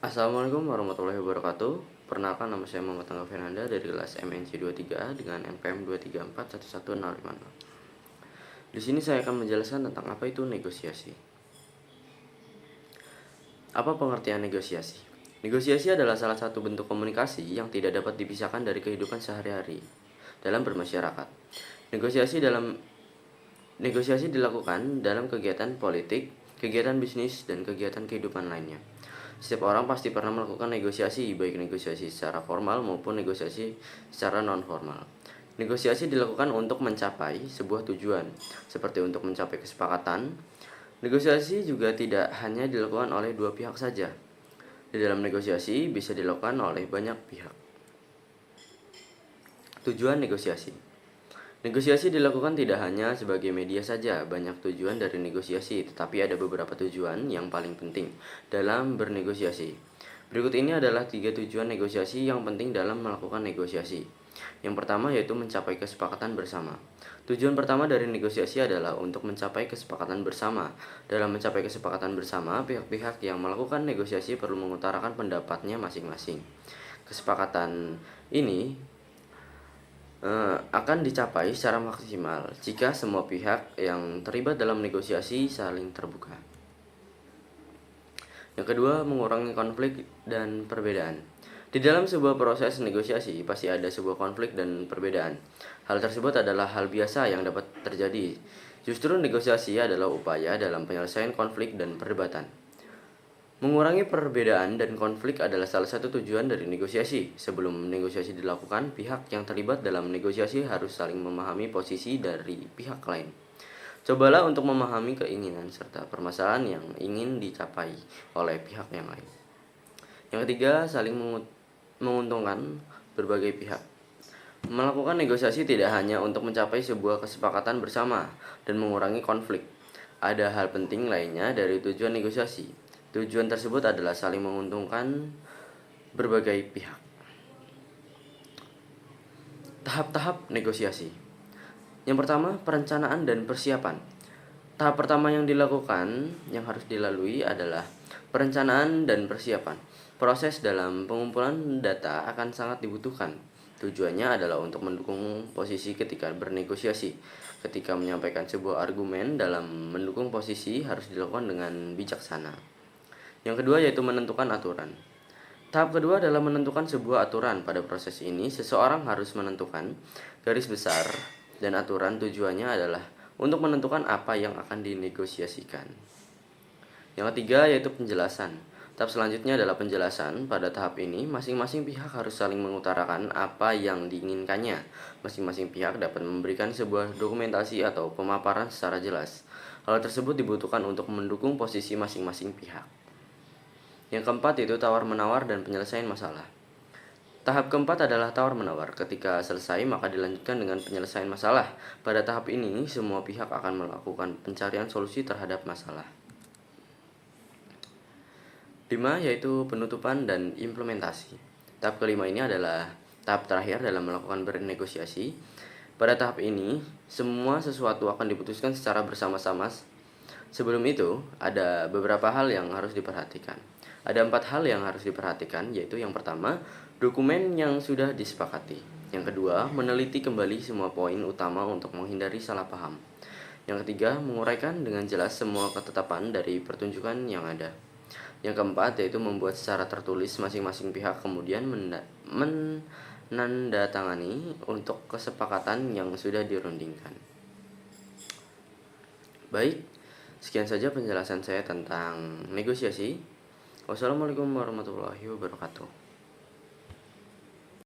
Assalamualaikum warahmatullahi wabarakatuh. Perkenalkan, nama saya Muhammad Tangga Fernanda dari kelas MNC 23A dengan NPM 234111050. Di sini saya akan menjelaskan tentang apa itu negosiasi. Apa pengertian negosiasi? Negosiasi adalah salah satu bentuk komunikasi yang tidak dapat dipisahkan dari kehidupan sehari-hari dalam bermasyarakat. Negosiasi dilakukan dalam kegiatan politik, kegiatan bisnis, dan kegiatan kehidupan lainnya. Setiap orang pasti pernah melakukan negosiasi, baik negosiasi secara formal maupun negosiasi secara non-formal. Negosiasi dilakukan untuk mencapai sebuah tujuan, seperti untuk mencapai kesepakatan. Negosiasi juga tidak hanya dilakukan oleh dua pihak saja. Di dalam negosiasi bisa dilakukan oleh banyak pihak. Tujuan negosiasi. Negosiasi dilakukan tidak hanya sebagai media saja, banyak tujuan dari negosiasi, tetapi ada beberapa tujuan yang paling penting dalam bernegosiasi. Berikut ini adalah 3 tujuan negosiasi yang penting dalam melakukan negosiasi. Yang pertama yaitu mencapai kesepakatan bersama. Tujuan pertama dari negosiasi adalah untuk mencapai kesepakatan bersama. Dalam mencapai kesepakatan bersama, pihak-pihak yang melakukan negosiasi perlu mengutarakan pendapatnya masing-masing. Kesepakatan ini akan dicapai secara maksimal jika semua pihak yang terlibat dalam negosiasi saling terbuka. Yang kedua, mengurangi konflik dan perbedaan. Di dalam sebuah proses negosiasi pasti ada sebuah konflik dan perbedaan. Hal tersebut adalah hal biasa yang dapat terjadi. Justru negosiasi adalah upaya dalam penyelesaian konflik dan perdebatan. Mengurangi perbedaan dan konflik adalah salah satu tujuan dari negosiasi. Sebelum negosiasi dilakukan, pihak yang terlibat dalam negosiasi harus saling memahami posisi dari pihak lain. Cobalah untuk memahami keinginan serta permasalahan yang ingin dicapai oleh pihak yang lain. Yang ketiga, saling menguntungkan berbagai pihak. Melakukan negosiasi tidak hanya untuk mencapai sebuah kesepakatan bersama dan mengurangi konflik. Ada hal penting lainnya dari tujuan negosiasi. Tujuan tersebut adalah saling menguntungkan berbagai pihak. Tahap-tahap negosiasi. Yang pertama, perencanaan dan persiapan. Tahap pertama yang harus dilalui adalah perencanaan dan persiapan. Proses dalam pengumpulan data akan sangat dibutuhkan. Tujuannya adalah untuk mendukung posisi ketika bernegosiasi. Ketika menyampaikan sebuah argumen dalam mendukung posisi harus dilakukan dengan bijaksana. Yang kedua yaitu menentukan aturan. Tahap kedua adalah menentukan sebuah aturan. Pada proses ini, seseorang harus menentukan garis besar dan aturan. Tujuannya adalah untuk menentukan apa yang akan dinegosiasikan. Yang ketiga yaitu penjelasan. Tahap selanjutnya adalah penjelasan. Pada tahap ini, masing-masing pihak harus saling mengutarakan apa yang diinginkannya. Masing-masing pihak dapat memberikan sebuah dokumentasi atau pemaparan secara jelas. Hal tersebut dibutuhkan untuk mendukung posisi masing-masing pihak. Yang keempat yaitu tawar-menawar dan penyelesaian masalah. Tahap keempat adalah tawar-menawar. Ketika selesai, maka dilanjutkan dengan penyelesaian masalah. Pada tahap ini, semua pihak akan melakukan pencarian solusi terhadap masalah. 5 yaitu penutupan dan implementasi. Tahap kelima ini adalah tahap terakhir dalam melakukan bernegosiasi. Pada tahap ini, semua sesuatu akan diputuskan secara bersama-sama. Sebelum itu, ada beberapa hal yang harus diperhatikan. Ada 4 hal yang harus diperhatikan, yaitu yang pertama, dokumen yang sudah disepakati. Yang kedua, meneliti kembali semua poin utama untuk menghindari salah paham. Yang ketiga, menguraikan dengan jelas semua ketetapan dari pertunjukan yang ada. Yang keempat, yaitu membuat secara tertulis masing-masing pihak kemudian menandatangani untuk kesepakatan yang sudah dirundingkan. Baik, sekian saja penjelasan saya tentang negosiasi. Wassalamualaikum warahmatullahi wabarakatuh.